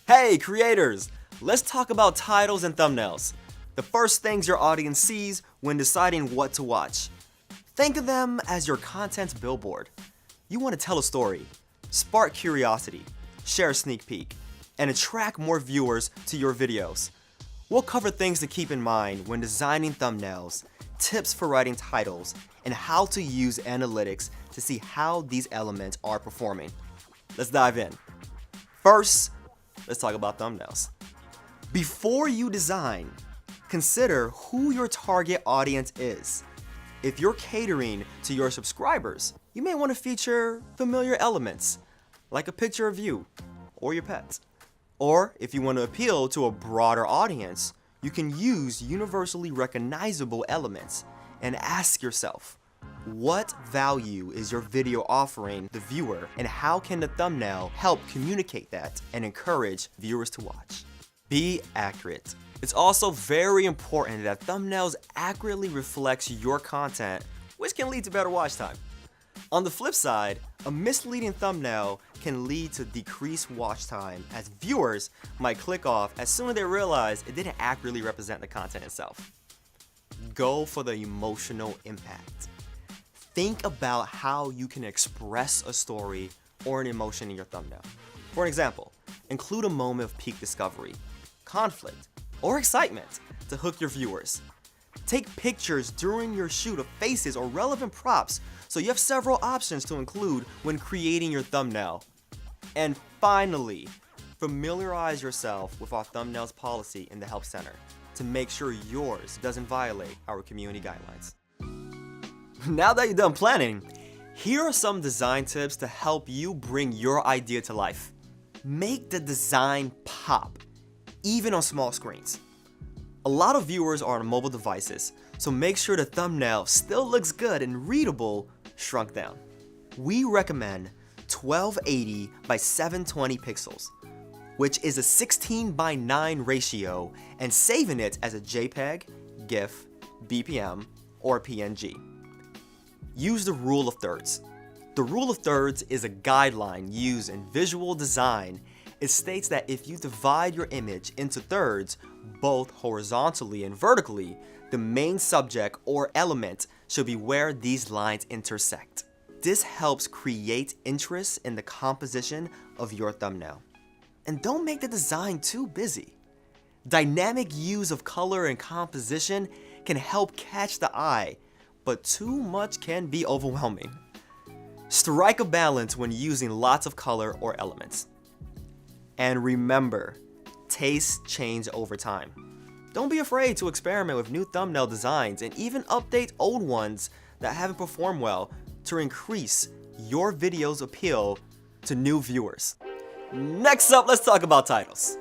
Hey creators! Let's talk about titles and thumbnails. The first things your audience sees when deciding what to watch. Think of them as your content billboard. You want to tell a story, spark curiosity, share a sneak peek, and attract more viewers to your videos. We'll cover things to keep in mind when designing thumbnails, tips for writing titles, and how to use analytics to see how these elements are performing. Let's dive in. First, let's talk about thumbnails. Before you design, consider who your target audience is. If you're catering to your subscribers, you may want to feature familiar elements, like a picture of you or your pets. Or if you want to appeal to a broader audience, you can use universally recognizable elements and ask yourself, what value is your video offering the viewer, and how can the thumbnail help communicate that and encourage viewers to watch? Be accurate. It's also very important that thumbnails accurately reflects your content, which can lead to better watch time. On the flip side, a misleading thumbnail can lead to decreased watch time, as viewers might click off as soon as they realize it didn't accurately represent the content itself. Go for the emotional impact. Think about how you can express a story or an emotion in your thumbnail. For example, include a moment of peak discovery, conflict, or excitement to hook your viewers. Take pictures during your shoot of faces or relevant props so you have several options to include when creating your thumbnail. And finally, familiarize yourself with our thumbnails policy in the Help Center to make sure yours doesn't violate our community guidelines. Now that you're done planning, here are some design tips to help you bring your idea to life. Make the design pop, even on small screens. A lot of viewers are on mobile devices, so make sure the thumbnail still looks good and readable shrunk down. We recommend 1280 by 720 pixels, which is a 16:9 ratio, and saving it as a JPEG, GIF, BPM, or PNG. Use the rule of thirds. The rule of thirds is a guideline used in visual design. It states that if you divide your image into thirds, both horizontally and vertically, the main subject or element should be where these lines intersect. This helps create interest in the composition of your thumbnail. And don't make the design too busy. Dynamic use of color and composition can help catch the eye, but too much can be overwhelming. Strike a balance when using lots of color or elements. And remember, tastes change over time. Don't be afraid to experiment with new thumbnail designs and even update old ones that haven't performed well to increase your video's appeal to new viewers. Next up, let's talk about titles.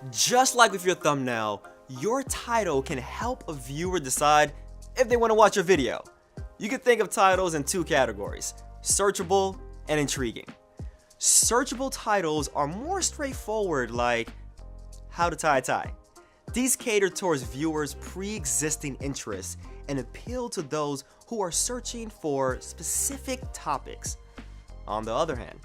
Just like with your thumbnail, your title can help a viewer decide if they want to watch your video. You can think of titles in two categories: searchable and intriguing. Searchable titles are more straightforward, like how to tie a tie. These cater towards viewers' pre-existing interests and appeal to those who are searching for specific topics. On the other hand,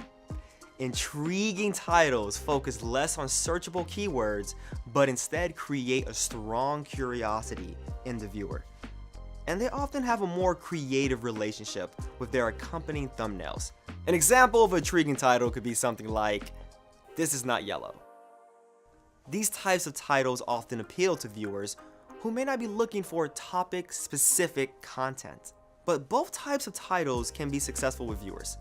intriguing titles focus less on searchable keywords, but instead create a strong curiosity in the viewer. And they often have a more creative relationship with their accompanying thumbnails. An example of an intriguing title could be something like, "This is not yellow." These types of titles often appeal to viewers who may not be looking for topic-specific content. But both types of titles can be successful with viewers.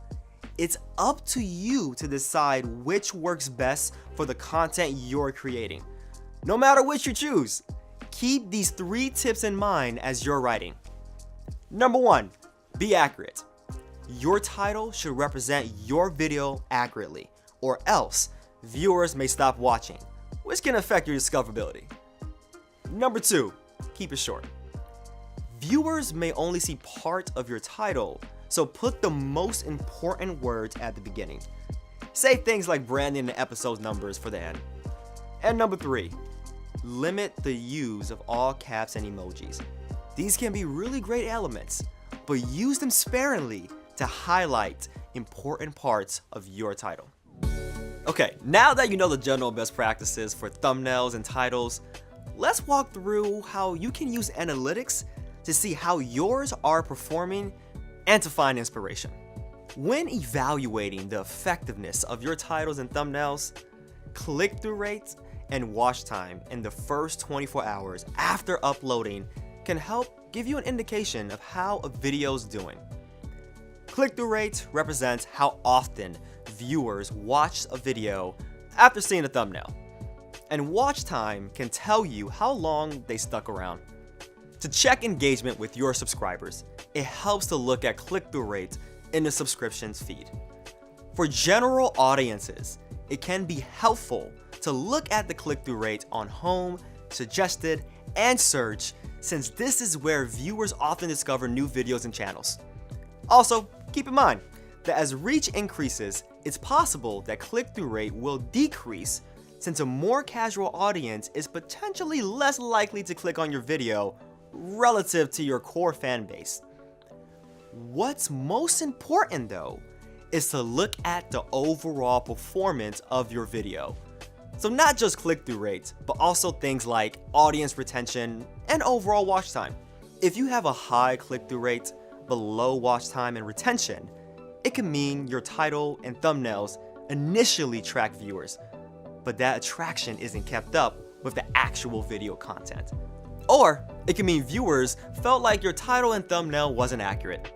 It's up to you to decide which works best for the content you're creating. No matter which you choose, keep these 3 tips in mind as you're writing. Number 1, be accurate. Your title should represent your video accurately, or else viewers may stop watching, which can affect your discoverability. Number 2, keep it short. Viewers may only see part of your title, so put the most important words at the beginning. Say things like branding and episode numbers for the end. And number 3, limit the use of all caps and emojis. These can be really great elements, but use them sparingly to highlight important parts of your title. Okay, now that you know the general best practices for thumbnails and titles, let's walk through how you can use analytics to see how yours are performing and to find inspiration. When evaluating the effectiveness of your titles and thumbnails, click-through rates and watch time in the first 24 hours after uploading can help give you an indication of how a video's doing. Click-through rate represents how often viewers watch a video after seeing a thumbnail, and watch time can tell you how long they stuck around. To check engagement with your subscribers, it helps to look at click-through rates in the subscriptions feed. For general audiences, it can be helpful to look at the click-through rate on home, suggested, and search, since this is where viewers often discover new videos and channels. Also, keep in mind that as reach increases, it's possible that click-through rate will decrease since a more casual audience is potentially less likely to click on your video relative to your core fan base. What's most important though is to look at the overall performance of your video. So not just click-through rates, but also things like audience retention and overall watch time. If you have a high click-through rate but low watch time and retention, it can mean your title and thumbnails initially track viewers, but that attraction isn't kept up with the actual video content. Or it can mean viewers felt like your title and thumbnail wasn't accurate.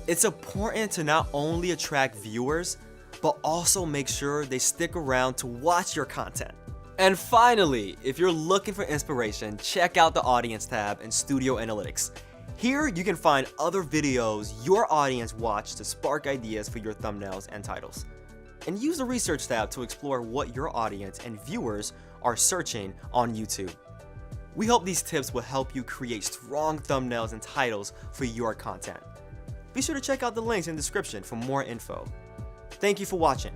It's important to not only attract viewers, but also make sure they stick around to watch your content. And finally, if you're looking for inspiration, check out the Audience tab in Studio Analytics. Here you can find other videos your audience watched to spark ideas for your thumbnails and titles. And use the Research tab to explore what your audience and viewers are searching on YouTube. We hope these tips will help you create strong thumbnails and titles for your content. Be sure to check out the links in the description for more info. Thank you for watching.